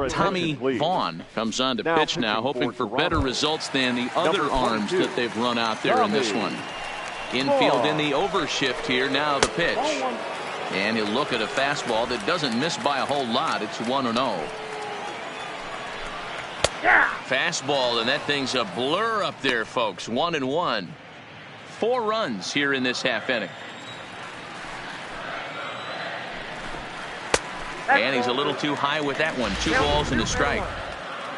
Tommy Vaughn comes on to pitch now, hoping for better results than the other arms that they've run out there in this one. Infield in the overshift here. Now the pitch. And he'll look at a fastball that doesn't miss by a whole lot. It's 1-0. Fastball, and that thing's a blur up there, folks. 1-1. 4 runs here in this half inning. And he's a little too high with that one. 2 balls and a strike.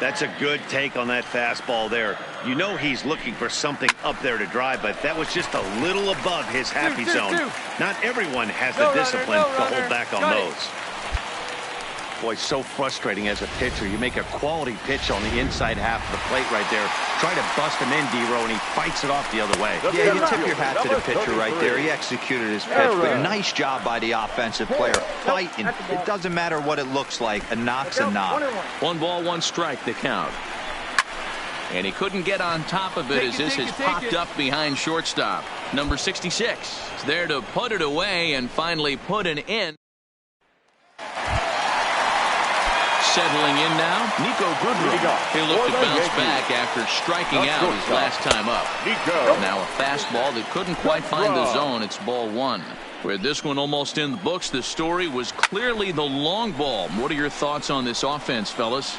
That's a good take on that fastball there. You know he's looking for something up there to drive, but that was just a little above his happy zone. Not everyone has the discipline to hold back on those. Boy, so frustrating as a pitcher. You make a quality pitch on the inside half of the plate right there. Try to bust him in, D-Row, and he fights it off the other way. Yeah, you tip your hat to the pitcher right there. He executed his pitch, but nice job by the offensive player. Fighting. It doesn't matter what it looks like. A knock's a knock. 1 ball, 1 strike, the count. And he couldn't get on top of it as this has popped up behind shortstop. Number 66 is there to put it away and finally put an end. Settling in now, Nico Goodrum. He'll look to bounce back after striking out his last time up. Now a fastball that couldn't quite find the zone. It's ball 1. With this one almost in the books, the story was clearly the long ball. What are your thoughts on this offense, fellas?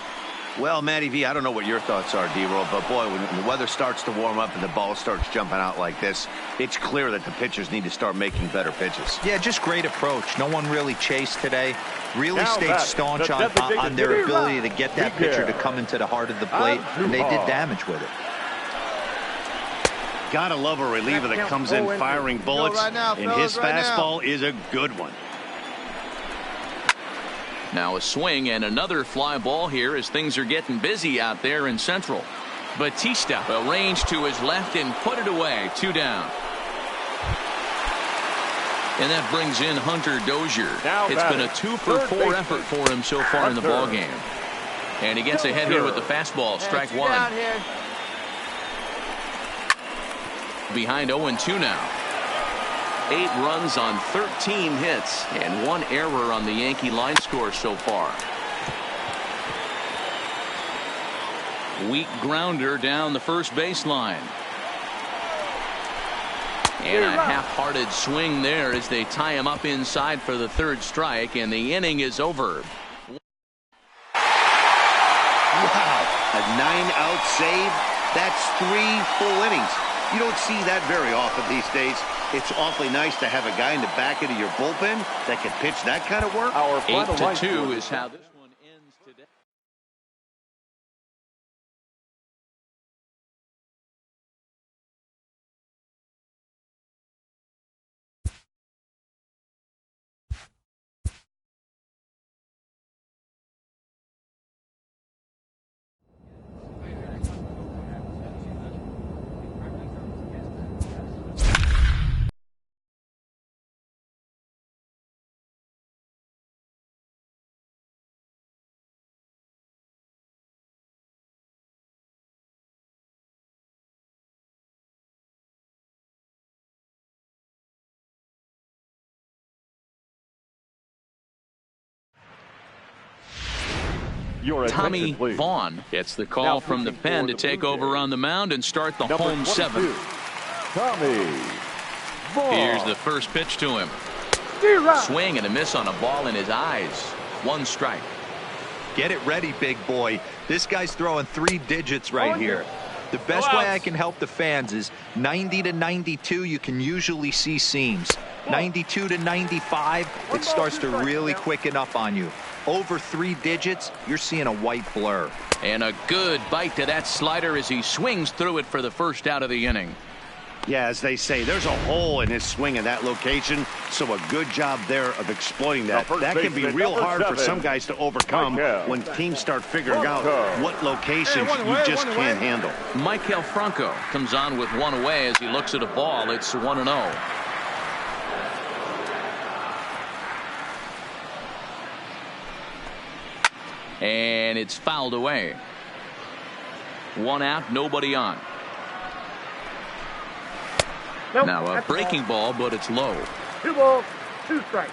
Well, Matty V, I don't know what your thoughts are, D-Roll, but boy, when the weather starts to warm up and the ball starts jumping out like this, it's clear that the pitchers need to start making better pitches. Yeah, just great approach. No one really chased today. Really stayed staunch on their ability to get that pitcher to come into the heart of the plate, and they did damage with it. Gotta love a reliever that comes in firing bullets, and his fastball is a good one. Now a swing and another fly ball here as things are getting busy out there in Central. Batista arranged to his left and put it away. 2 down. And that brings in Hunter Dozier. It's been a 2-for-4 effort for him so far in the ball game. And he gets ahead here with the fastball. Strike 1. Behind 0-2 now. 8 runs on 13 hits and 1 error on the Yankee line score so far. Weak grounder down the first baseline. And a half-hearted swing there as they tie him up inside for the 3rd strike, and the inning is over. Wow, a 9-out save. That's 3 full innings. You don't see that very often these days. It's awfully nice to have a guy in the back end of your bullpen that can pitch that kind of work. 8-2 is how this Tommy Vaughn gets the call from the pen to take over on the mound and start the home seventh. Tommy Vaughn. Here's the first pitch to him. Swing and a miss on a ball in his eyes. One strike. Get it ready, big boy. This guy's throwing 3 digits right here. The best way I can help the fans is 90 to 92, you can usually see seams. 92 to 95, it starts to really quicken up on you. Over 3 digits, you're seeing a white blur. And a good bite to that slider as he swings through it for the first out of the inning. Yeah, as they say, there's a hole in his swing in that location, so a good job there of exploiting that. That can be real hard for some guys to overcome when teams start figuring out what locations you just can't handle. Michael Franco comes on with one away as he looks at a ball. It's 1-0. And it's fouled away. 1 out, nobody on. Nope, now a breaking ball, but it's low. 2 balls, 2 strikes.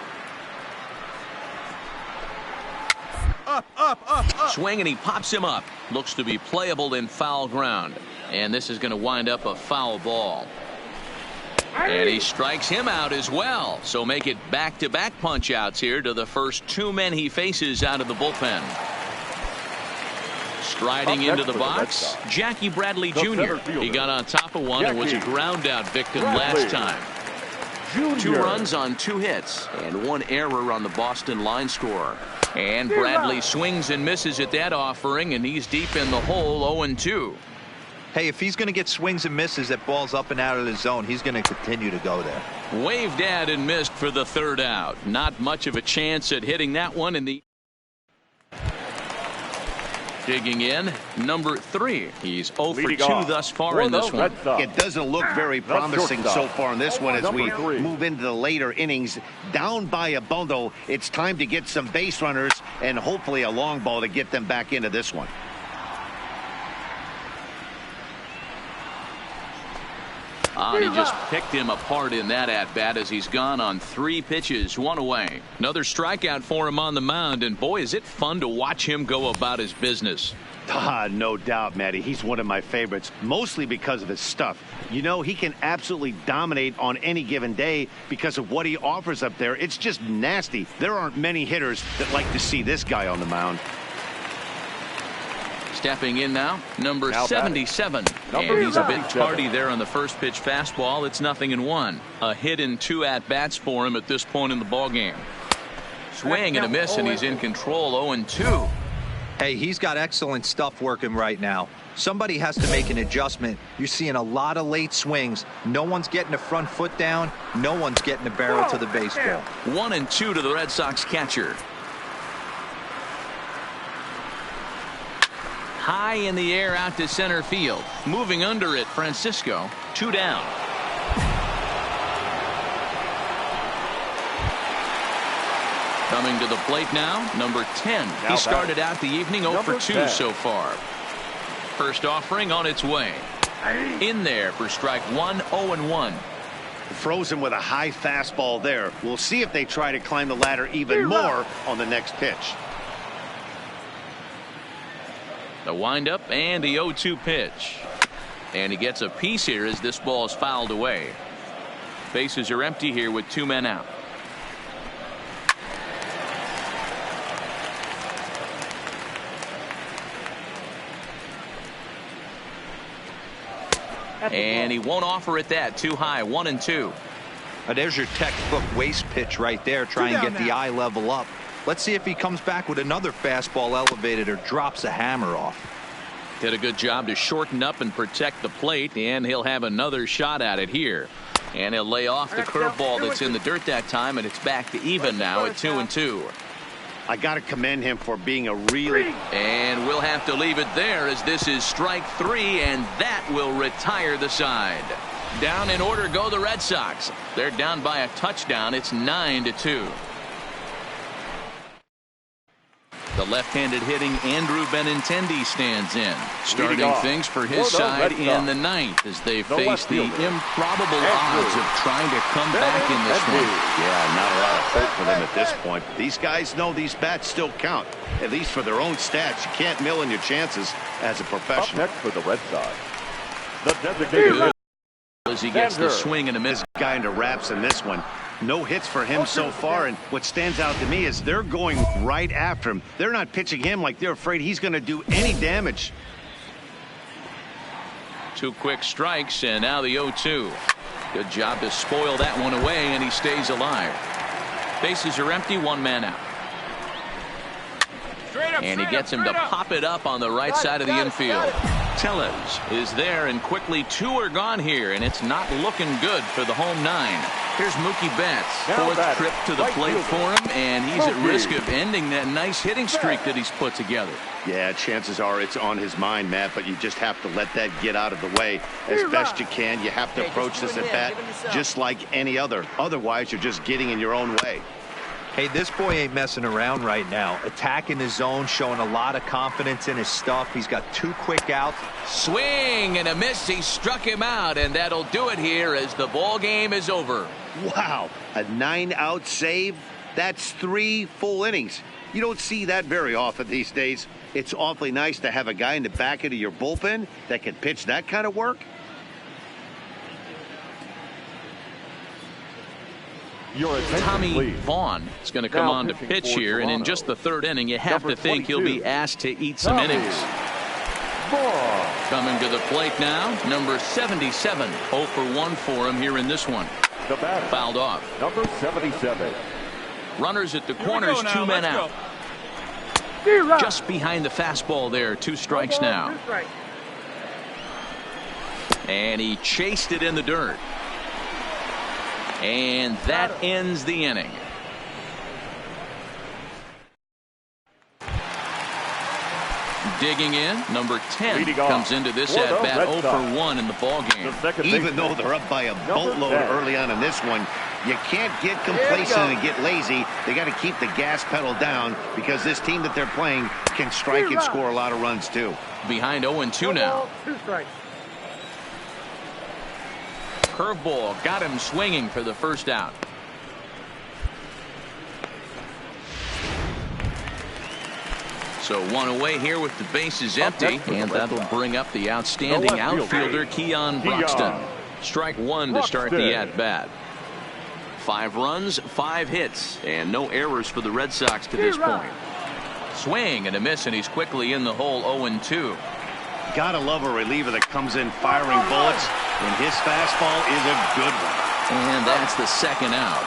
Up. Swing and he pops him up. Looks to be playable in foul ground. And this is going to wind up a foul ball. And he strikes him out as well. So make it back-to-back punch outs here to the first 2 men he faces out of the bullpen. Striding into the box, Jackie Bradley Jr. He got on top of one and was a ground out victim last time. 2 runs on 2 hits and 1 error on the Boston line score. And Bradley swings and misses at that offering, and he's deep in the hole, 0-2. Hey, if he's going to get swings and misses at balls up and out of the zone, he's going to continue to go there. Waved at and missed for the 3rd out. Not much of a chance at hitting that one in the... Digging in, number 3. He's 0 for 2 thus far in this one. It doesn't look very promising so far in this one as we move into the later innings. Down by a bundle, it's time to get some base runners and hopefully a long ball to get them back into this one. He just picked him apart in that at-bat as he's gone on 3 pitches, 1 away. Another strikeout for him on the mound, and boy, is it fun to watch him go about his business. No doubt, Matty. He's one of my favorites, mostly because of his stuff. You know, he can absolutely dominate on any given day because of what he offers up there. It's just nasty. There aren't many hitters that like to see this guy on the mound. Stepping in now, number 77. And he's a bit tardy there on the first pitch fastball. It's 0-1. A hit and 2 at-bats for him at this point in the ballgame. Swing and a miss, and he's in control, 0-2. Hey, he's got excellent stuff working right now. Somebody has to make an adjustment. You're seeing a lot of late swings. No one's getting the front foot down. No one's getting the barrel to the baseball. 1-2 to the Red Sox catcher. High in the air out to center field. Moving under it, Francisco. 2 down. Coming to the plate now, number 10. He started out the evening 0 for 2 so far. First offering on its way. In there for strike 1, 0-1. Frozen with a high fastball there. We'll see if they try to climb the ladder even more on the next pitch. The windup and the 0-2 pitch. And he gets a piece here as this ball is fouled away. Bases are empty here with 2 men out. And he won't offer it that. Too high. 1-2. There's your textbook waste pitch right there. Try and get the eye level up. Let's see if he comes back with another fastball elevated or drops a hammer off. Did a good job to shorten up and protect the plate, and he'll have another shot at it here. And he'll lay off the curveball that's in the dirt that time, and it's back to even now at 2-2. I got to commend him for being a really... And we'll have to leave it there as this is strike 3, and that will retire the side. Down in order go the Red Sox. They're down by a touchdown. It's 9-2. The left-handed hitting Andrew Benintendi stands in, starting things for his side in the ninth as they face the improbable odds of trying to come back in this one. Yeah, not a lot of hope for them at this point. These guys know these bats still count, at least for their own stats. You can't mill in your chances as a professional. Up next for the Red Sox, the designated as he gets the swing and a miss. Guy into wraps in this one. No hits for him so far, and what stands out to me is they're going right after him. They're not pitching him like they're afraid he's going to do any damage. 2 quick strikes, and now the 0-2. Good job to spoil that one away, and he stays alive. Bases are empty, 1 man out. And he gets him to pop it up on the right side of the infield. Tellez is there, and quickly 2 are gone here, and it's not looking good for the home 9. Here's Mookie Betts, 4th trip to the plate for him, and he's at risk of ending that nice hitting streak that he's put together. Yeah, chances are it's on his mind, Matt, but you just have to let that get out of the way as best you can. You have to approach this at bat just like any other. Otherwise, you're just getting in your own way. Hey, this boy ain't messing around right now. Attacking his zone, showing a lot of confidence in his stuff. He's got 2 quick outs. Swing and a miss. He struck him out, and that'll do it here as the ball game is over. Wow, a 9-out save? That's 3 full innings. You don't see that very often these days. It's awfully nice to have a guy in the back end of your bullpen that can pitch that kind of work. Tommy Vaughn is going to come on to pitch here, and in just the 3rd inning, you have to think he'll be asked to eat some innings. Coming to the plate now, number 77. 0 for 1 for him here in this one. Fouled off. Number 77. Runners at the corners, 2 men out. Just behind the fastball there, 2 strikes now. And he chased it in the dirt. And that ends the inning. Digging in, number 10 comes into this at bat 0 for 1 in the ball game. Even though they're up by a boatload early on in this one, you can't get complacent and get lazy. They got to keep the gas pedal down because this team that they're playing can strike and score a lot of runs too. Behind 0-2 now. 2 strikes. Curveball got him swinging for the first out. So 1 away here with the bases empty, and that'll bring up the outstanding outfielder Keon Broxton. Strike 1 to start the at-bat. 5 runs, 5 hits, and no errors for the Red Sox to this point. Swing and a miss, and he's quickly in the hole. 0-2. Gotta love a reliever that comes in firing bullets, and his fastball is a good one. And that's the 2nd out.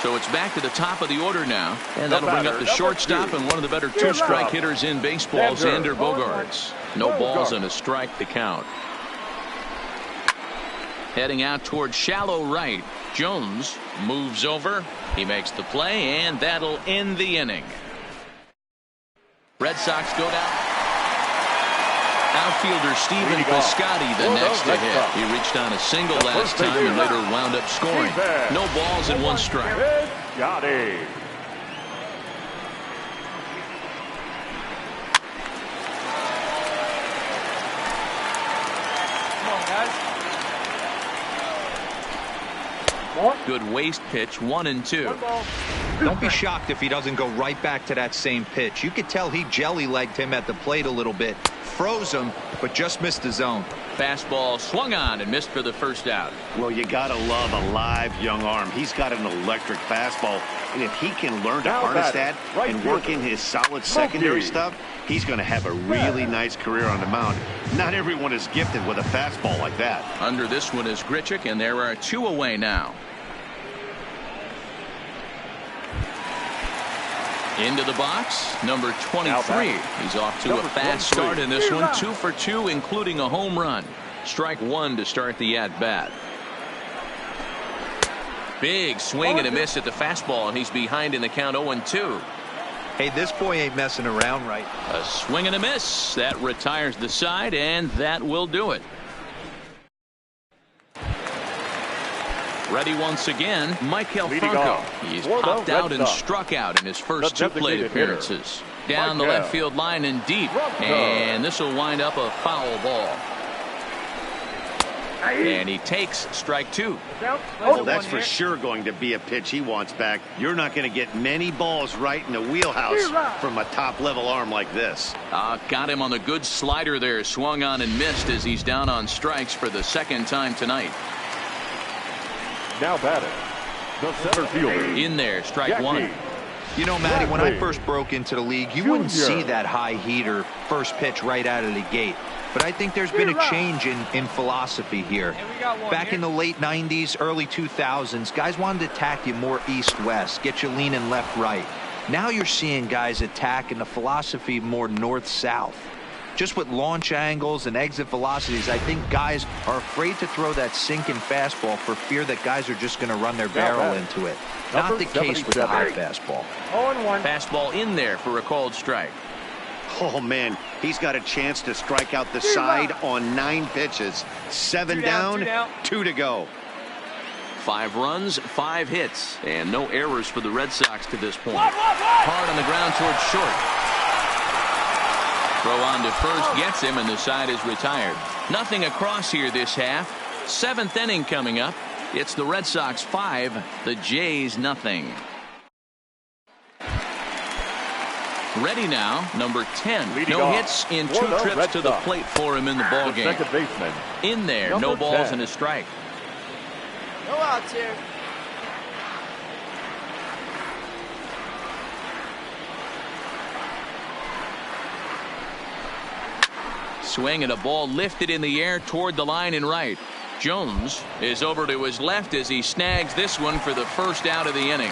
So it's back to the top of the order now, and that'll bring up the shortstop and one of the better 2-strike hitters in baseball, Xander Bogaerts. No balls and a strike to count. Heading out toward shallow right. Jones moves over. He makes the play, and that'll end the inning. Red Sox go down. Outfielder Stephen Piscotty the next to hit. He reached on a single last time and later wound up scoring. No balls and 1 strike. Piscotty. Come on, guys. Good waist pitch, 1-2. Don't be shocked if he doesn't go right back to that same pitch. You could tell he jelly-legged him at the plate a little bit. Froze him, but just missed the zone. Fastball swung on and missed for the first out. Well, you gotta love a live young arm. He's got an electric fastball, and if he can learn to harness that and work in his solid secondary stuff, he's going to have a really nice career on the mound. Not everyone is gifted with a fastball like that. Under this one is Grichuk, and there are 2 away now. Into the box, number 23. He's off to a fast start in this one. 2 for 2, including a home run. Strike 1 to start the at-bat. Big swing and a miss at the fastball, and he's behind in the count 0-2. Hey, this boy ain't messing around right. A swing and a miss. That retires the side, and that will do it. Ready once again, Michael Leading Franco. off He's for the popped Red out and Sox, struck out in his first two plate designated hitter, appearances. Down the Michael left field line and deep. And this will wind up a foul ball. And he takes strike two. Oh, that's for sure going to be a pitch he wants back. You're not going to get many balls right in the wheelhouse from a top-level arm like this. Got him on the good slider there. Swung on and missed as he's down on strikes for the second time tonight. Now batting, the center fielder. In there, strike one. You know, Matty, when I first broke into the league, you wouldn't see that high heater first pitch right out of the gate. But I think there's been a change in philosophy here. Back in the late 90s, early 2000s, guys wanted to attack you more east-west, get you leaning left-right. Now you're seeing guys attack in the philosophy more north-south. Just with launch angles and exit velocities, I think guys are afraid to throw that sinking fastball for fear that guys are just going to run their barrel into it. Not the case with the high fastball. 0-1. Fastball in there for a called strike. Oh, man, he's got a chance to strike out the side on 9 pitches. 7 down, 2 to go. 5 runs, 5 hits, and no errors for the Red Sox to this point. Hard on the ground towards short. Throw on to first gets him, and the side is retired. Nothing across here this half. 7th inning coming up. It's the Red Sox 5, the Jays nothing. Ready now, number 10. Leading No off hits in 2 for the trips Red to the Sox, plate for him in the ball game. Second baseman. In there, Number no balls 10. and a strike. No outs here. Swing and a ball lifted in the air toward the line and right. Jones is over to his left as he snags this one for the first out of the inning.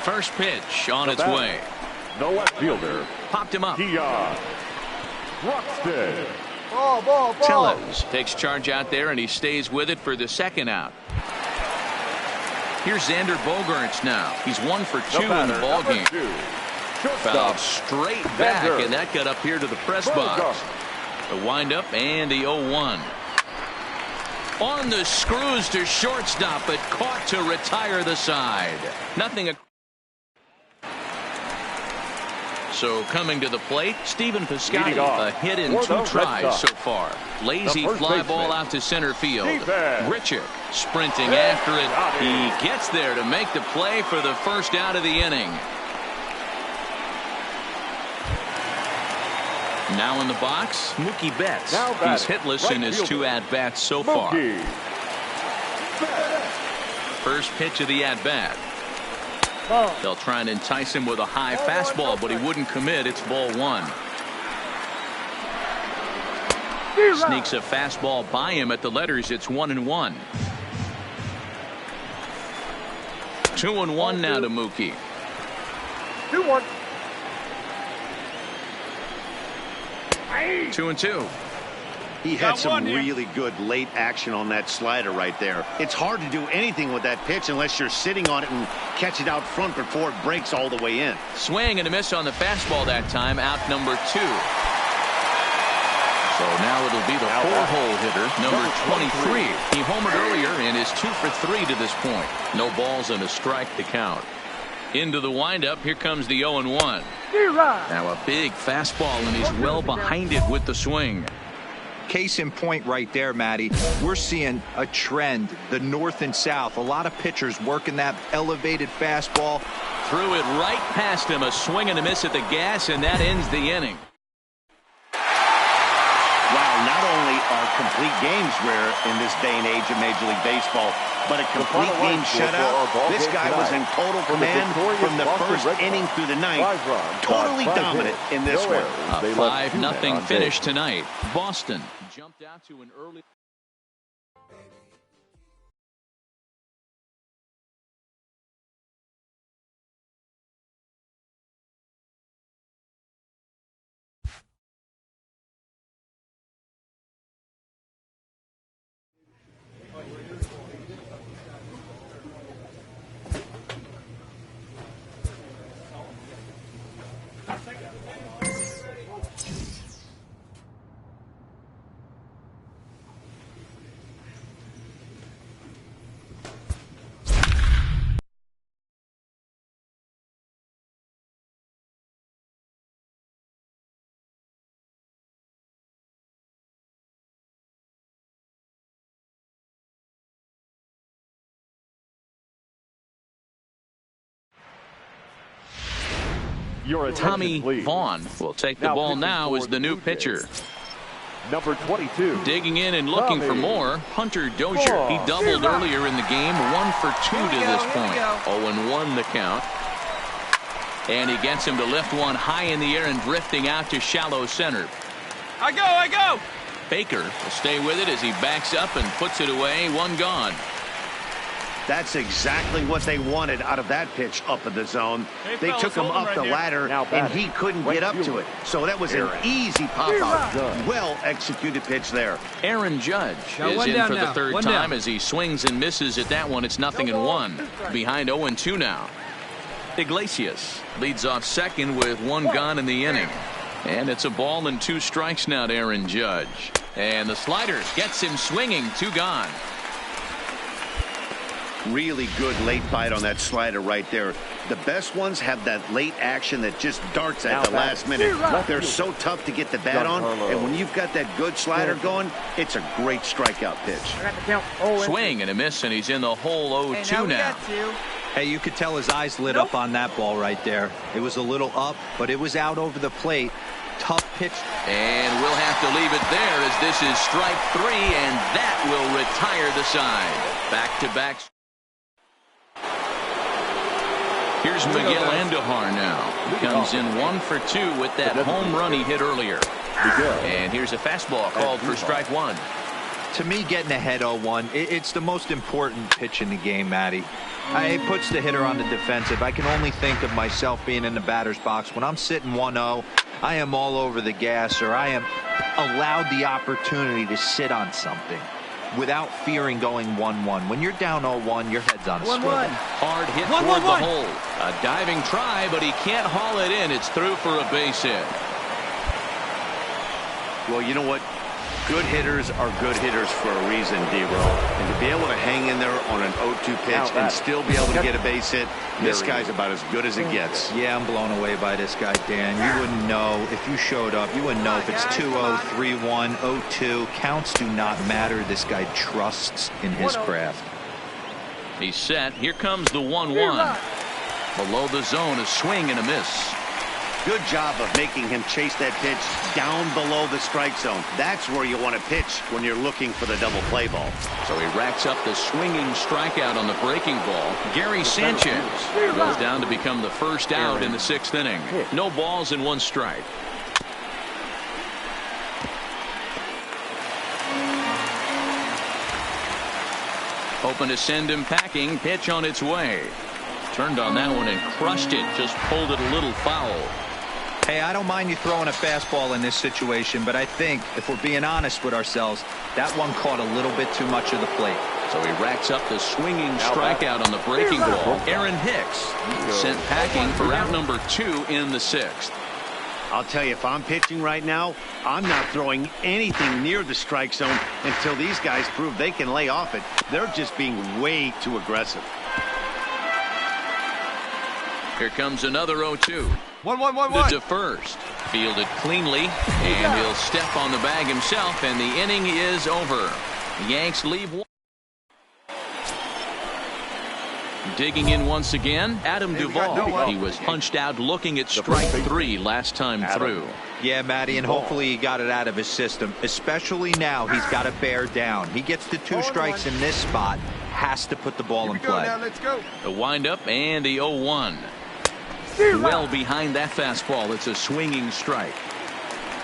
First pitch on its way. The left fielder, Popped him up. Dion Ruxton. Ball. Tellez takes charge out there, and he stays with it for the second out. Here's Xander Bogaerts now. He's 1 for 2 in the ball game. Fouled straight back, and that got up here to the press box. The windup and the 0-1. On the screws to shortstop, but caught to retire the side. Nothing. So coming to the plate, Stephen Piscotty, a hit in 2 tries so far. Lazy fly ball out to center field. Grichuk sprinting after it. He gets there to make the play for the first out of the inning. Now in the box, Mookie Betts. He's hitless in his 2 at-bats so far. First pitch of the at-bat. They'll try and entice him with a high fastball, but he wouldn't commit. It's ball 1. Sneaks a fastball by him at the letters. It's 1-1. 2-1 now to Mookie. 2-1. 2-2. He had some really good late action on that slider right there. It's hard to do anything with that pitch unless you're sitting on it and catch it out front before it breaks all the way in. Swing and a miss on the fastball that time. Out number 2. So now it'll be the 4-hole hitter, number 23. He homered earlier and is 2 for 3 to this point. No balls and a strike to count. Into the windup. Here comes the 0-1. Now a big fastball, and he's well behind it with the swing. Case in point right there, Matty. We're seeing a trend, the north and south. A lot of pitchers working that elevated fastball. Threw it right past him. A swing and a miss at the gas, and that ends the inning. Wow, not only are complete games rare in this day and age of Major League Baseball, but a complete game shutout. This guy was in total command from the first inning through the 9th. Totally dominant in this one. A 5-0 finish tonight. Boston jumped out to an early. Your attention, Tommy please. Vaughn will take the ball now as the new pitcher. Number 22. Digging in and looking for more, Hunter Dozier. He doubled earlier in the game, 1 for 2 to this point. 0-1 the count. And he gets him to lift one high in the air and drifting out to shallow center. I go. Baker will stay with it as he backs up and puts it away. 1 gone. That's exactly what they wanted out of that pitch up in the zone. They took him up the ladder, and he couldn't get up to it. So that was an easy pop-out. Well executed pitch there. Aaron Judge is in for the third time as he swings and misses at that one. It's 0-1. Behind 0-2 now. Iglesias leads off second with 1 gone in the inning. And it's a ball and 2 strikes now to Aaron Judge. And the slider gets him swinging. 2 gone. Really good late bite on that slider right there. The best ones have that late action that just darts at the last minute. They're so tough to get the bat on, and when you've got that good slider going, it's a great strikeout pitch. Swing and a miss, and he's in the hole 0-2 now. Hey, you could tell his eyes lit up on that ball right there. It was a little up, but it was out over the plate. Tough pitch. And we'll have to leave it there as this is strike 3, and that will retire the side. Back-to-back. Here's Miguel Andujar now. He comes in 1 for 2 with that home run he hit earlier. And here's a fastball called for strike 1. To me, getting ahead 0-1, it's the most important pitch in the game, Matty. It puts the hitter on the defensive. I can only think of myself being in the batter's box. When I'm sitting 1-0, I am all over the gas, or I am allowed the opportunity to sit on something without fearing going 1-1. When you're down 0-1, your head's on a swivel. Hard hit toward the hole. A diving try, but he can't haul it in. It's through for a base hit. Well, you know what? Good hitters are good hitters for a reason, D-Roll. And to be able to hang in there on an 0-2 pitch and still be able to get a base hit, this guy's about as good as it gets. Yeah, I'm blown away by this guy, Dan. You wouldn't know if you showed up. You wouldn't know if it's 2-0, 3-1, 0-2. Counts do not matter. This guy trusts in his craft. He's set. Here comes the 1-1. Below the zone, a swing and a miss. Good job of making him chase that pitch down below the strike zone. That's where you want to pitch when you're looking for the double play ball. So he racks up the swinging strikeout on the breaking ball. Gary Sanchez goes down to become the first out in the 6th inning. No balls and 1 strike. Hoping to send him packing. Pitch on its way. Turned on that one and crushed it. Just pulled it a little foul. Hey, I don't mind you throwing a fastball in this situation, but I think if we're being honest with ourselves, that one caught a little bit too much of the plate. So he racks up the swinging strikeout on the breaking ball. Aaron Hicks sent packing for out number 2 in the 6th. I'll tell you, if I'm pitching right now, I'm not throwing anything near the strike zone until these guys prove they can lay off it. They're just being way too aggressive. Here comes another 0-2. 1-1-1-1. The first. Fielded cleanly, and he'll step on the bag himself, and the inning is over. The Yanks leave one. Digging in once again, Adam Duvall. He was punched out looking at strike 3 last time through. Yeah, Matty, and hopefully he got it out of his system, especially now he's got to bear down. He gets the 2 strikes in this spot, has to put the ball in play. Let's go. The windup and the 0-1. Well behind that fastball. It's a swinging strike.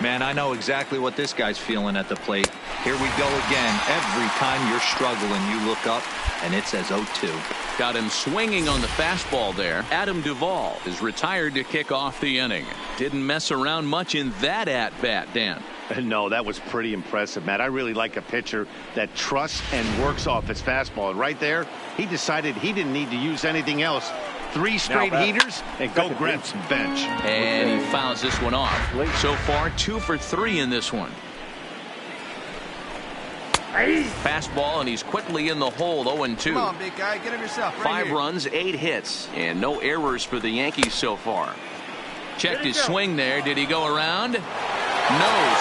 Man, I know exactly what this guy's feeling at the plate. Here we go again. Every time you're struggling, you look up, and it says 0-2. Got him swinging on the fastball there. Adam Duvall is retired to kick off the inning. Didn't mess around much in that at-bat, Dan. No, that was pretty impressive, Matt. I really like a pitcher that trusts and works off his fastball. And right there, he decided he didn't need to use anything else. 3 straight heaters and go grab some bench. And he fouls this one off. So far, 2 for 3 in this one. Fastball, and he's quickly in the hole. 0-2. Come on, big guy, get him yourself. 5 runs, 8 hits, and no errors for the Yankees so far. Checked his swing there. Did he go around? No,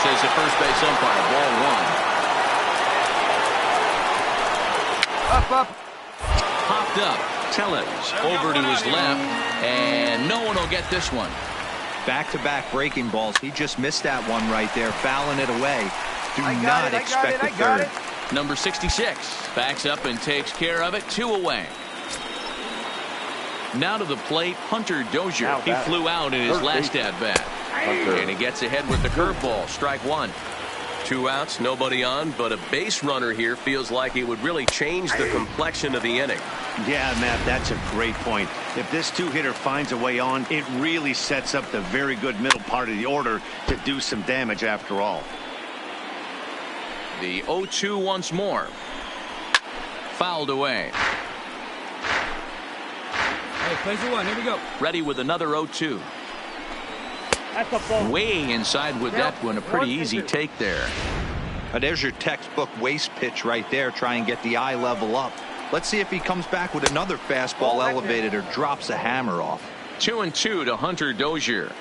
says the first base umpire. Ball 1. Up. Popped up. Tellez over to his left, and no one will get this one. Back-to-back breaking balls. He just missed that one right there, fouling it away. Do not expect the third. Number 66 backs up and takes care of it. 2 away. Now to the plate, Hunter Dozier. He flew out in his last at-bat. And he gets ahead with the curveball. Strike 1. 2 outs, nobody on, but a base runner here feels like it would really change the complexion of the inning. Yeah, Matt, that's a great point. If this two-hitter finds a way on, it really sets up the very good middle part of the order to do some damage after all. The 0-2 once more. Fouled away. Hey, place the 1. Here we go. Ready with another 0-2. Way inside with that one. A pretty easy take there. There's your textbook waste pitch right there. Try and get the eye level up. Let's see if he comes back with another fastball elevated or drops a hammer off. 2-2 to Hunter Dozier.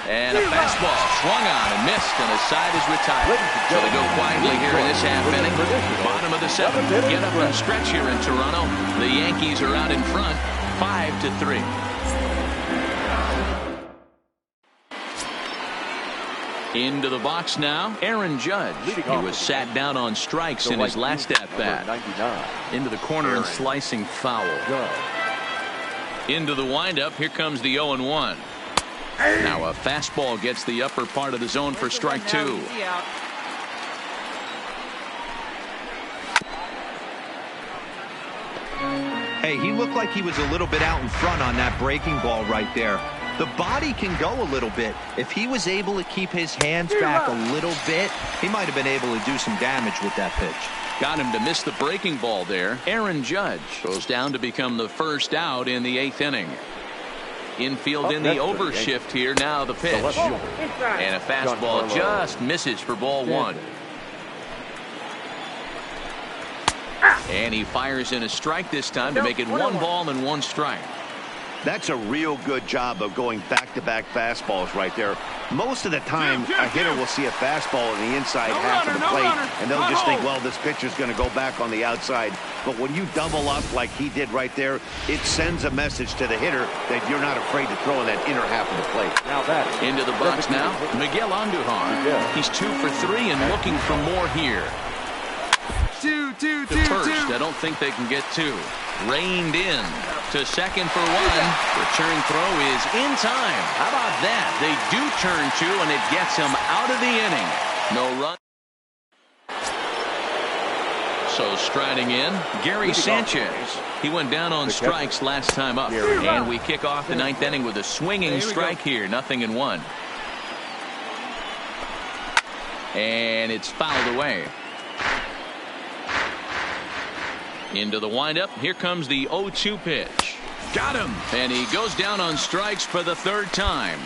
And a fastball swung on and missed, and the side is retired. So they go quietly here in this half inning. Bottom of the 7th. Get up and stretch here in Toronto. The Yankees are out in front, 5-3. Into the box now, Aaron Judge. He was sat down on strikes in his last at-bat. Into the corner and slicing foul. Into the windup, here comes the 0-1. Now a fastball gets the upper part of the zone for strike 2. Hey, he looked like he was a little bit out in front on that breaking ball right there. The body can go a little bit. If he was able to keep his hands back a little bit, he might have been able to do some damage with that pitch. Got him to miss the breaking ball there. Aaron Judge goes down to become the first out in the 8th inning. Infield in the overshift here. Now the pitch. And a fastball just misses for ball 1. And he fires in a strike this time to make it 1 ball and 1 strike. That's a real good job of going back-to-back fastballs right there. Most of the time, a hitter will see a fastball in the inside half of the plate, and they'll just think, well, this pitcher's going to go back on the outside. But when you double up like he did right there, it sends a message to the hitter that you're not afraid to throw in that inner half of the plate. Into the box now, Miguel Andujar. He's 2 for 3 and looking for more here. Two. First, I don't think they can get 2. Reined in to second for 1. Return throw is in time. How about that? They do turn 2, and it gets him out of the inning. No run. So striding in, Gary Sanchez. He went down on strikes last time up. And we kick off the 9th inning with a swinging strike here. 0-1. And it's fouled away. Into the windup. Here comes the 0-2 pitch. Got him. And he goes down on strikes for the 3rd time.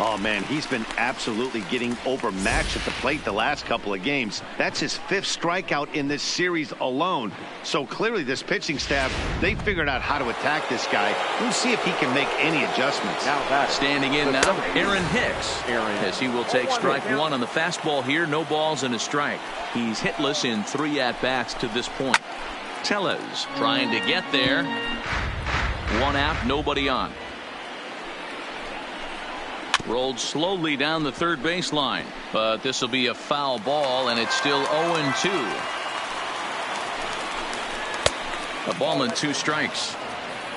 Oh, man, he's been absolutely getting overmatched at the plate the last couple of games. That's his 5th strikeout in this series alone. So clearly this pitching staff, they figured out how to attack this guy. We'll see if he can make any adjustments. Standing in now, Aaron Hicks. As he will take strike 1 on the fastball here. No balls and a strike. He's hitless in 3 at-bats to this point. Tellez trying to get there. 1 out, nobody on. Rolled slowly down the 3rd baseline, but this will be a foul ball, and it's still 0-2. A ball and 2 strikes.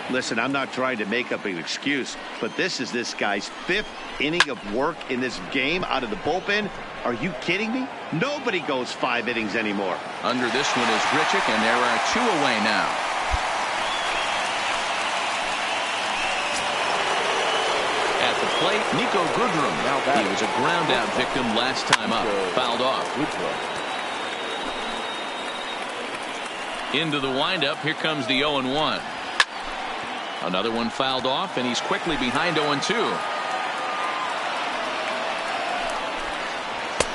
Listen, I'm not trying to make up an excuse, but this is this guy's 5th inning of work in this game out of the bullpen. Are you kidding me? Nobody goes 5 innings anymore. Under this one is Grichuk, and there are 2 away now. At the plate, Nico Goodrum. He was a ground-out victim last time up. Fouled off. Into the windup. Here comes the 0-1. Another one fouled off, and he's quickly behind 0-2.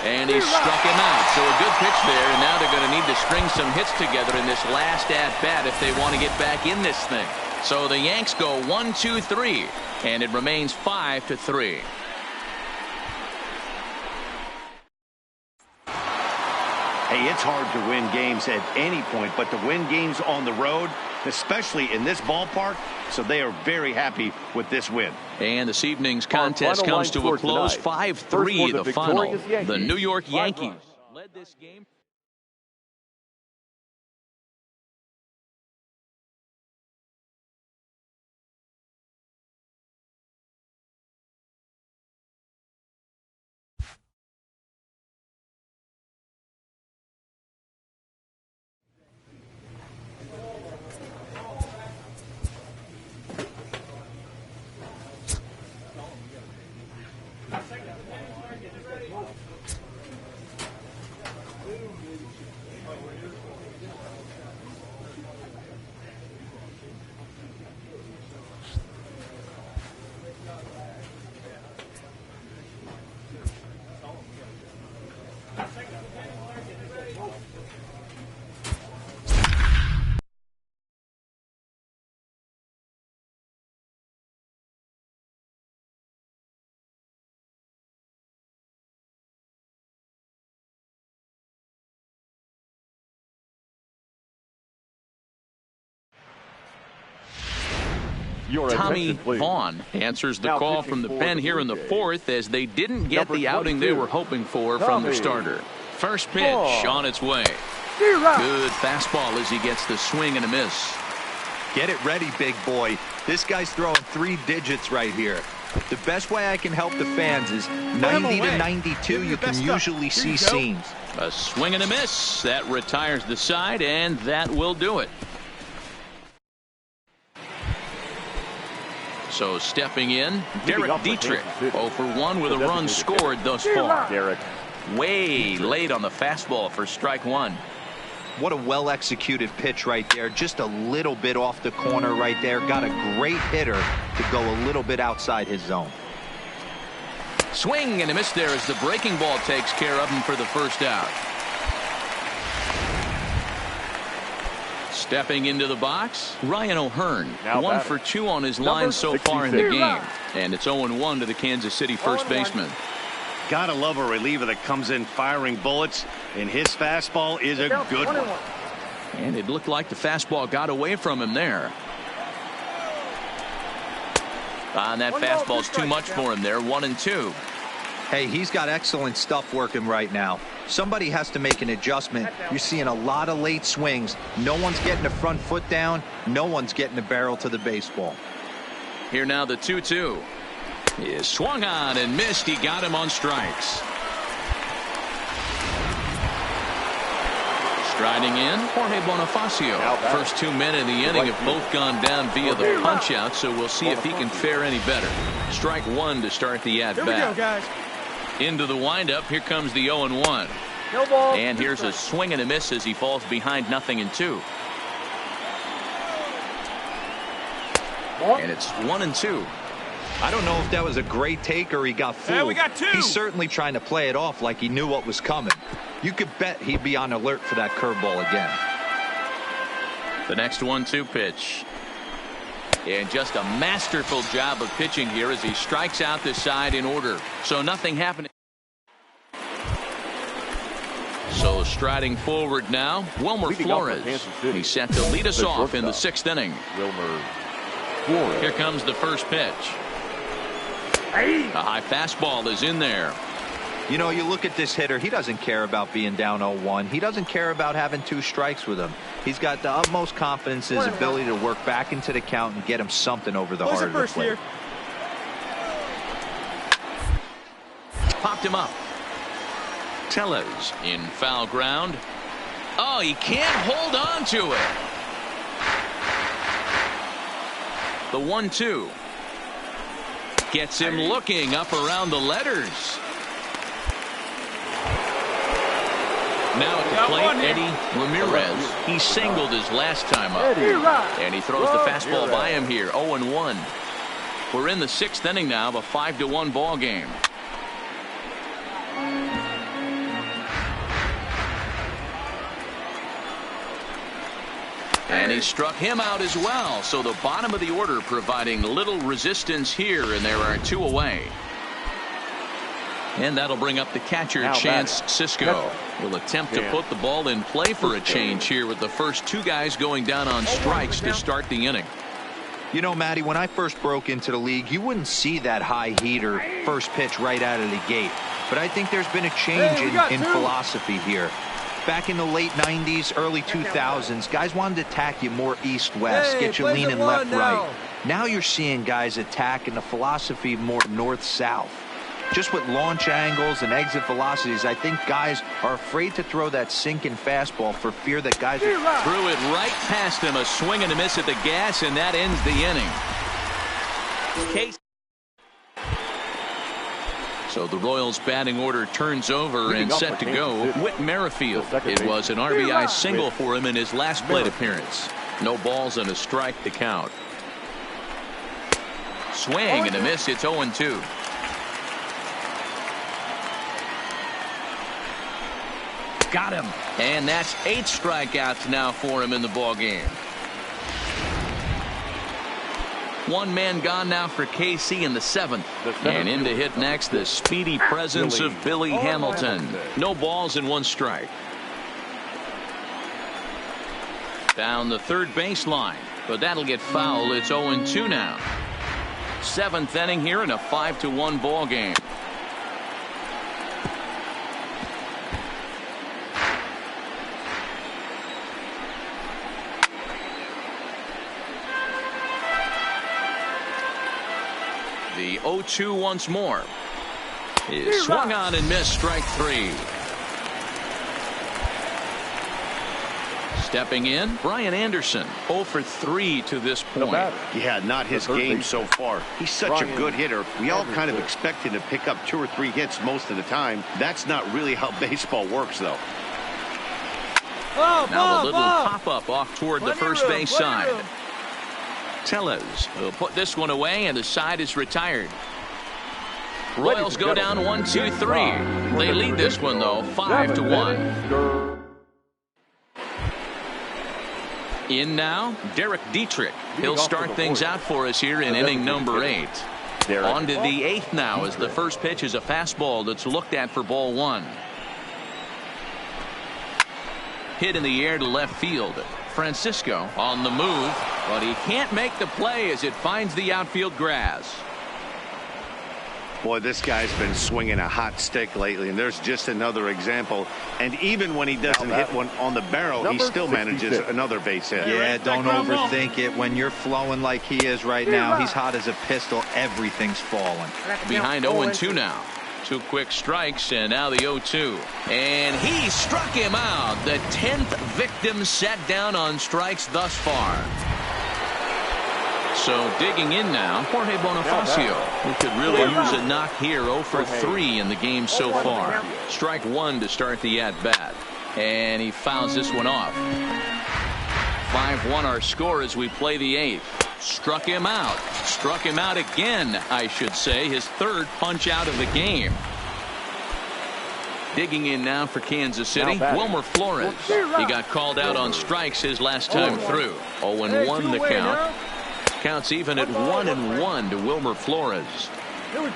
And he struck him out. So a good pitch there, and now they're going to need to string some hits together in this last at-bat if they want to get back in this thing. So the Yanks go 1-2-3, and it remains 5-3. Hey, it's hard to win games at any point, but to win games on the road, especially in this ballpark, so they are very happy with this win. And this evening's contest comes to a close, 5-3 the final. The New York Yankees led this game. Tommy Vaughn answers the call from the pen here in the fourth, as they didn't get the outing they were hoping for from their starter. First pitch on its way. Good fastball as he gets the swing and a miss. Get it ready, big boy. This guy's throwing 3 digits right here. The best way I can help the fans is 90 to 92. You can usually see seams. A swing and a miss. That retires the side, and that will do it. So stepping in, Derek Dietrich, 0 for 1 with a run scored thus far. Way late on the fastball for strike one. What a well-executed pitch right there. Just a little bit off the corner right there. Got a great hitter to go a little bit outside his zone. Swing and a miss there as the breaking ball takes care of him for the first out. Stepping into the box, Ryan O'Hearn. 1 for 2 on his line so far in the game. And it's 0-1 to the Kansas City first baseman. Gotta love a reliever that comes in firing bullets, and his fastball is a good one. And it looked like the fastball got away from him there. And that fastball's too much for him there. 1-2. Hey, he's got excellent stuff working right now. Somebody has to make an adjustment. You're seeing a lot of late swings. No one's getting the front foot down. No one's getting the barrel to the baseball. Here now the 2-2. He swung on and missed. He got him on strikes. Striding in, Jorge Bonifacio. First 2 men in the inning have both gone down via the punch out, so we'll see if he can fare any better. Strike one to start the at bat. Here we go, guys. Into the windup. Here comes the 0-1. No ball. And here's a swing and a miss as he falls behind 0-2. And it's 1-2. I don't know if that was a great take or he got fooled. Hey, we got 2. He's certainly trying to play it off like he knew what was coming. You could bet he'd be on alert for that curveball again. The next 1-2 pitch. And just a masterful job of pitching here as he strikes out the side in order. So nothing happening. So striding forward now, Wilmer Flores. He's set to lead us off in the 6th inning. Wilmer Flores. Here comes the first pitch. A high fastball is in there. You know, you look at this hitter, he doesn't care about being down 0-1. He doesn't care about having 2 strikes with him. He's got the utmost confidence in his ability to work back into the count and get him something over the heart of the plate. Popped him up. Tellez in foul ground. Oh, he can't hold on to it. The 1-2. Gets him looking up around the letters. Now at the plate, Eddie Ramirez. He singled his last time up. And he throws the fastball by him here. 0-1. We're in the 6th inning now of a 5-1 ball game. And he struck him out as well. So the bottom of the order providing little resistance here, and there are 2 away. And that'll bring up the catcher, Chance Sisco. Will attempt to put the ball in play for a change here with the first two guys going down on strikes to start the inning. You know, Matty, when I first broke into the league, you wouldn't see that high heater first pitch right out of the gate. But I think there's been a change in philosophy here. Back in the late 90s, early 2000s, guys wanted to attack you more east-west, get you leaning left-right. Now you're seeing guys attack in the philosophy more north-south. Just with launch angles and exit velocities, I think guys are afraid to throw that sinking fastball for fear that guys threw it right past him. A swing and a miss at the gas, and that ends the inning. So the Royals batting order turns over and set to go. Whit Merrifield. It was an RBI single for him in his last plate appearance. No balls and a strike to count. Swing and a miss. It's 0-2. Got him. And that's 8 strikeouts now for him in the ball game. One man gone now for KC in the 7th. And in to hit next, the speedy presence of Billy Hamilton. No balls and 1 strike. Down the third baseline, but that'll get foul. It's 0-2 now. 7th inning here in a 5-1 ball game. The 0-2 once more. Is swung on and missed. Strike 3. Stepping in, Brian Anderson. 0 for 3 to this point. Yeah, not his game so far. He's such a good hitter. We all kind of expect him to pick up 2 or 3 hits most of the time. That's not really how baseball works, though. Now a little pop-up off toward the first base side. Tellez will put this one away, and the side is retired. Royals go down 1-2-3. They lead this one, though, 5-1. In now, Derek Dietrich. He'll start things out for us here in inning number 8. On to the 8th now, as the first pitch is a fastball that's looked at for ball 1. Hit in the air to left field. Francisco on the move, but he can't make the play as it finds the outfield grass. Boy, this guy's been swinging a hot stick lately, and there's just another example. And even when he doesn't hit one on the barrel, he still manages another base hit. Yeah, don't overthink it. When you're flowing like he is right now, he's hot as a pistol. Everything's falling. Behind 0-2 now. 2 quick strikes, and now the 0-2. And he struck him out. The 10th victim set down on strikes thus far. So digging in now, Jorge Bonifacio, who could really use a knock here. 0 for 3 in the game so far. Strike 1 to start the at-bat. And he fouls this one off. 5-1 our score as we play the 8th. Struck him out. Struck him out again, I should say. His 3rd punch out of the game. Digging in now for Kansas City, Wilmer Flores. He got called out on strikes his last time through. 0-1 the count. Counts even at 1-1 to Wilmer Flores.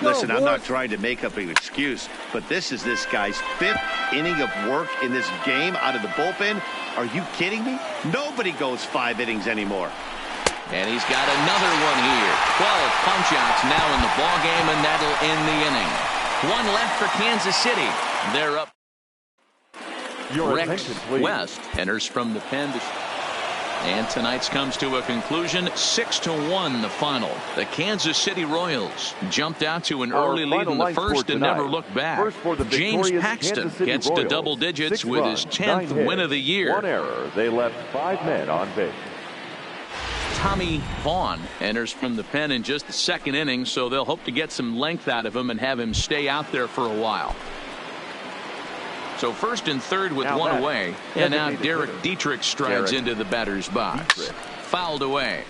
Listen, I'm not trying to make up an excuse, but this is this guy's 5th inning of work in this game out of the bullpen. Are you kidding me? Nobody goes 5 innings anymore. And he's got another one here. 12 punch-outs now in the ball game, and that'll end the inning. 1 left for Kansas City. They're up. Rex West enters from the pen. And tonight's comes to a conclusion. 6-1 the final. The Kansas City Royals jumped out to an early lead in the first and never looked back. James Paxton gets to double digits with his 10th win of the year. 1 error. They left 5 men on base. Tommy Vaughn enters from the pen in just the 2nd inning, so they'll hope to get some length out of him and have him stay out there for a while. So 1st and 3rd with 1 away, and now Derek Dietrich strides into the batter's box. Fouled away.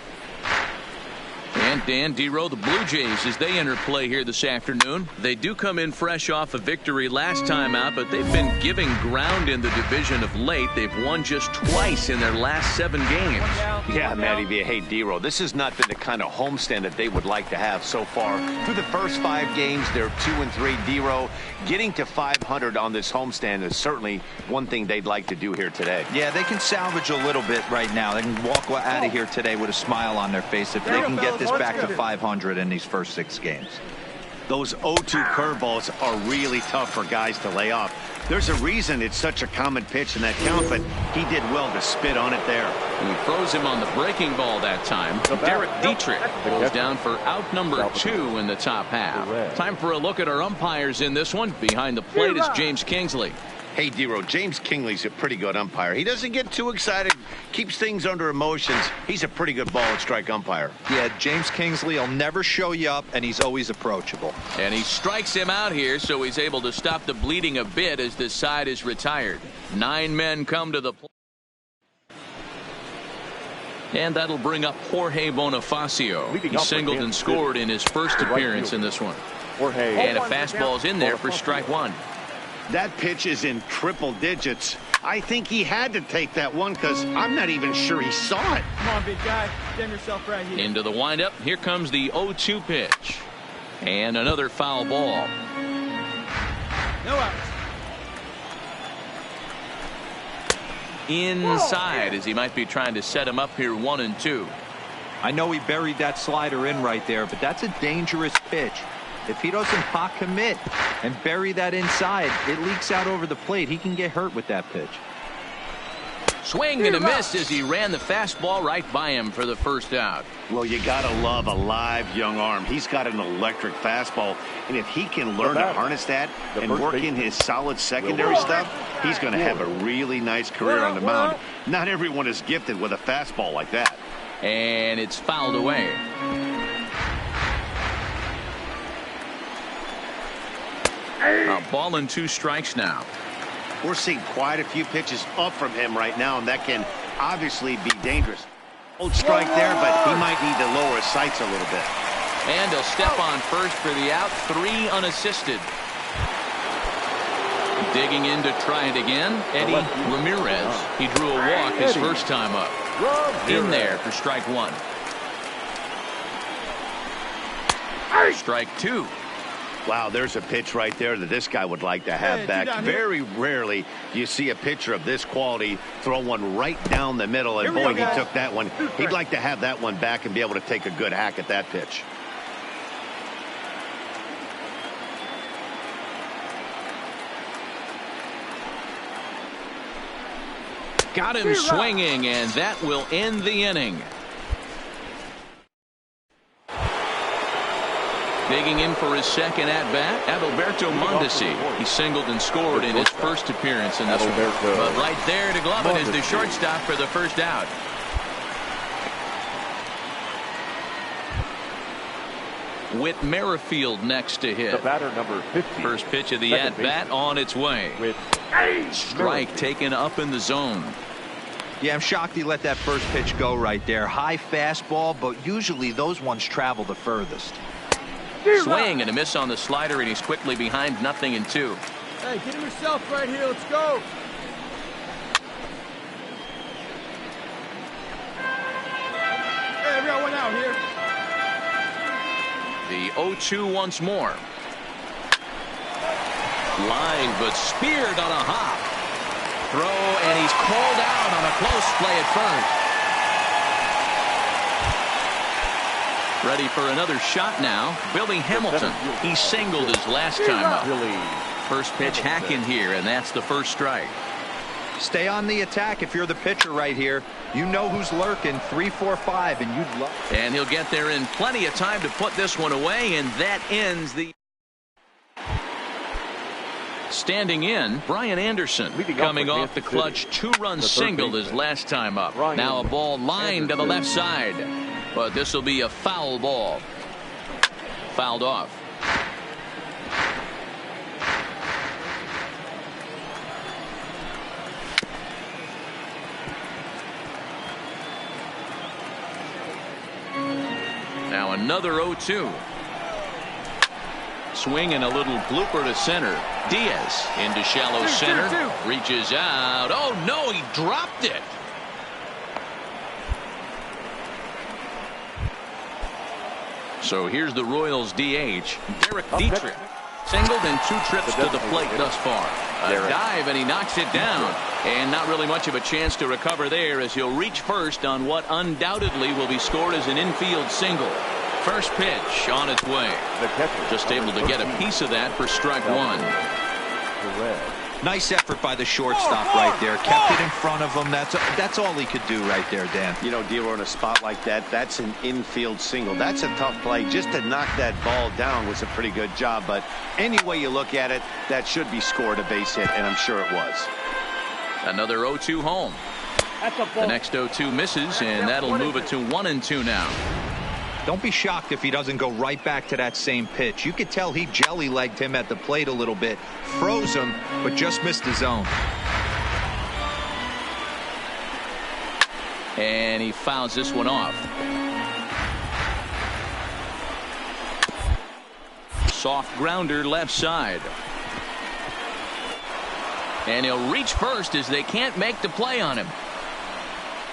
And And Dan Dero, the Blue Jays, as they enter play here this afternoon. They do come in fresh off a victory last time out, but they've been giving ground in the division of late. They've won just twice in their last 7 games. Yeah, Matty V. Hey, Dero, this has not been the kind of homestand that they would like to have so far. Through the first 5 games, they're 2-3. Dero, getting to 500 on this homestand is certainly one thing they'd like to do here today. Yeah, they can salvage a little bit right now. They can walk out of here today with a smile on their face if they can get this back to 500 in these first 6 games. Those 0-2 curveballs are really tough for guys to lay off. There's a reason it's such a common pitch in that count, but he did well to spit on it there. He throws him on the breaking ball that time. Derek Dietrich goes down for out number 2 in the top half. Time for a look at our umpires in this one. Behind the plate is James Kingsley. Hey, Dero, James Kingsley's a pretty good umpire. He doesn't get too excited, keeps things under emotions. He's a pretty good ball and strike umpire. Yeah, James Kingsley will never show you up, and he's always approachable. And he strikes him out here, so he's able to stop the bleeding a bit as this side is retired. 9 men come to the plate. And that'll bring up Jorge Bonifacio. He singled and scored in his first appearance in this one. And a fastball's in there for strike 1. That pitch is in triple digits. I think he had to take that one because I'm not even sure he saw it. Come on, big guy. Stand yourself right here. Into the windup. Here comes the 0-2 pitch. And another foul ball. No outs. Inside as he might be trying to set him up here 1-2. I know he buried that slider in right there, but that's a dangerous pitch. If he doesn't hot commit and bury that inside, it leaks out over the plate. He can get hurt with that pitch. Swing and a miss as he ran the fastball right by him for the first out. Well, you got to love a live young arm. He's got an electric fastball, and if he can learn to harness that and work in his solid secondary stuff, he's going to have a really nice career on the mound. Not everyone is gifted with a fastball like that. And it's fouled away. A ball and 2 strikes now. We're seeing quite a few pitches up from him right now, and that can obviously be dangerous. Old strike there, but he might need to lower his sights a little bit. And he'll step on first for the out. 3 unassisted. Digging in to try it again, Eddie Ramirez. He drew a walk his first time up. In there for strike 1. Strike 2. Wow, there's a pitch right there that this guy would like to have back. Very rarely do you see a pitcher of this quality throw one right down the middle, and boy, he took that one. He'd like to have that one back and be able to take a good hack at that pitch. Got him swinging, and that will end the inning. Digging in for his second at-bat, Adalberto Mondesi. He singled and scored in his first appearance in this one. But right there to glove it is the shortstop for the first out. Whit Merrifield next to hit. The batter, number 50. First pitch of the at-bat on its way. Strike taken up in the zone. Yeah, I'm shocked he let that first pitch go right there. High fastball, but usually those ones travel the furthest. Swing and a miss on the slider, and he's quickly behind 0-2. Hey, get him yourself right here. Let's go. Hey, we got one out here. The 0-2 once more. Line, but speared on a hop. Throw, and he's called out on a close play at first. Ready for another shot now. Billy Hamilton. He singled his last time up. First pitch hack in here, and that's the first strike. Stay on the attack if you're the pitcher right here. You know who's lurking. 3, 4, 5, and you'd love. And he'll get there in plenty of time to put this one away, and that ends the. Standing in, Brian Anderson, coming off the clutch 2-run single his last time up. Now a ball lined to the left side. But this will be a foul ball. Fouled off. Now a Another 0-2. Swing and a little blooper to center. Diaz into shallow center. Reaches out. Oh, no, he dropped it. So here's the Royals DH, Derek Dietrich. Singled and 2 trips to the plate thus far. A dive, and he knocks it down. And not really much of a chance to recover there, as he'll reach first on what undoubtedly will be scored as an infield single. First pitch on its way. Just able to get a piece of that for strike 1. Nice effort by the shortstop right there. Kept it in front of him. That's all he could do right there, Dan. You know, D'Lo, in a spot like that, that's an infield single. That's a tough play. Just to knock that ball down was a pretty good job. But any way you look at it, that should be scored a base hit, and I'm sure it was. Another 0-2 home. The next 0-2 misses, and that'll move it to 1-2 now. Don't be shocked if he doesn't go right back to that same pitch. You could tell he jelly-legged him at the plate a little bit. Froze him, but just missed the zone. And he fouls this one off. Soft grounder left side. And he'll reach first as they can't make the play on him.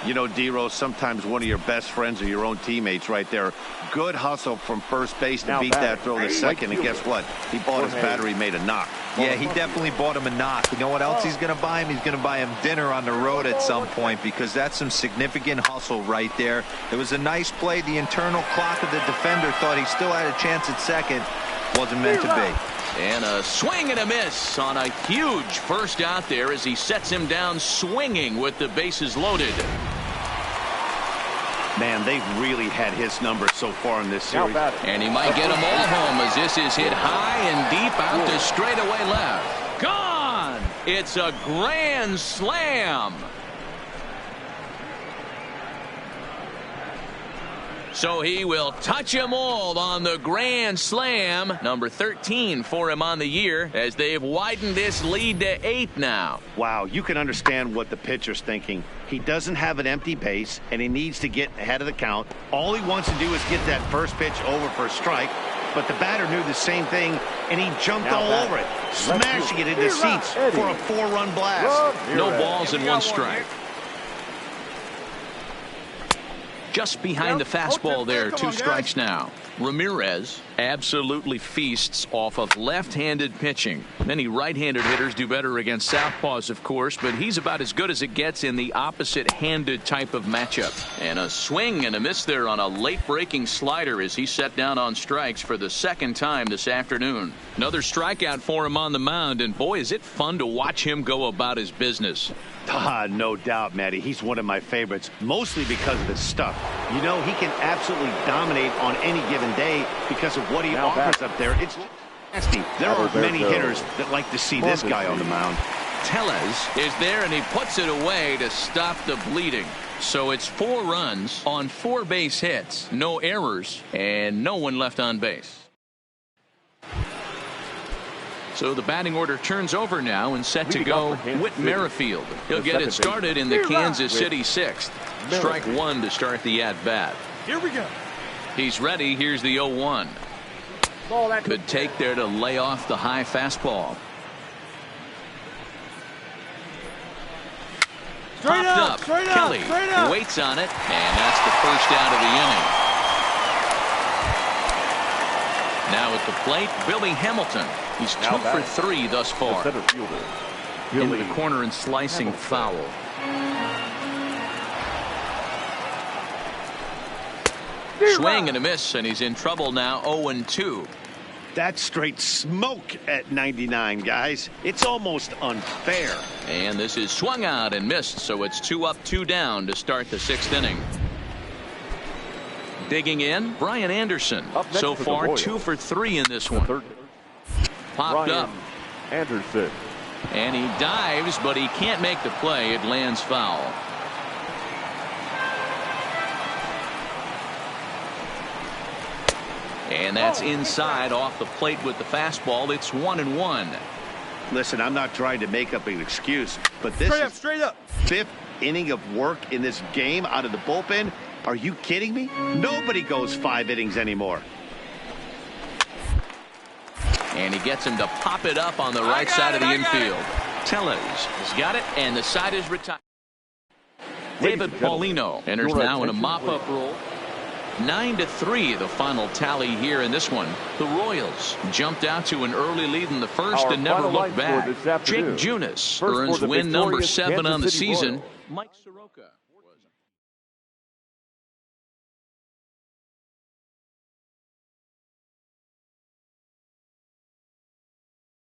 You know, D-Rose, sometimes one of your best friends are your own teammates right there. Good hustle from first base to beat that throw to second. And guess what? He bought his battery made a knock. Yeah, he definitely bought him a knock. You know what else he's going to buy him? He's going to buy him dinner on the road at some point, because that's some significant hustle right there. It was a nice play. The internal clock of the defender thought he still had a chance at second. Wasn't meant to be. And a swing and a miss on a huge first out there as he sets him down swinging with the bases loaded. Man, they've really had his number so far in this series. And he might get them all home as this is hit high and deep out to straightaway left. Gone! It's a grand slam. So he will touch them all on the grand slam. Number 13 for him on the year, as they've widened this lead to 8 now. Wow, you can understand what the pitcher's thinking. He doesn't have an empty base, and he needs to get ahead of the count. All he wants to do is get that first pitch over for a strike. But the batter knew the same thing, and he jumped all over it, smashing it into seats for a 4-run blast. No balls and 1 strike. Just behind the fastball there, 2 strikes now. Ramirez absolutely feasts off of left-handed pitching. Many right-handed hitters do better against southpaws, of course, but he's about as good as it gets in the opposite-handed type of matchup. And a swing and a miss there on a late-breaking slider as he set down on strikes for the 2nd time this afternoon. Another strikeout for him on the mound, and boy, is it fun to watch him go about his business. No doubt, Matty. He's one of my favorites, mostly because of his stuff. You know, he can absolutely dominate on any given day because of what he offers up there. It's nasty. There aren't many hitters that like to see this guy on the mound. Tellez is there, and he puts it away to stop the bleeding. So it's 4 runs on 4 base hits, no errors, and no one left on base. So the batting order turns over now, and set to go Whit Merrifield. He'll get it started in the Kansas City 6th. Strike 1 to start the at-bat. Here we go. He's ready. Here's the 0-1. Good take there to lay off the high fastball. Popped up. Kelly waits on it, and that's the first out of the inning. Now at the plate, Billy Hamilton. He's 2 for 3 thus far. Into the corner and slicing foul. Swing and a miss, and he's in trouble now. 0-2. That's straight smoke at 99, guys. It's almost unfair. And this is swung out and missed, so it's 2 up, 2 down to start the 6th inning. Digging in, Brian Anderson. So far, 2 for 3 in this one. Popped up. Anderson. And he dives, but he can't make the play. It lands foul. And that's inside off the plate with the fastball. It's 1-1. Listen, I'm not trying to make up an excuse, but this is Straight up. 5th inning of work in this game out of the bullpen. Are you kidding me? Nobody goes 5 innings anymore. And he gets him to pop it up on the right side of the infield. Tellez has got it, and the side is retired. David Paulino enters now in a mop-up role. 9-3 the final tally here in this one. The Royals jumped out to an early lead in the first and never looked back. Jake Junis earns win number 7 on the season. Mike Soroka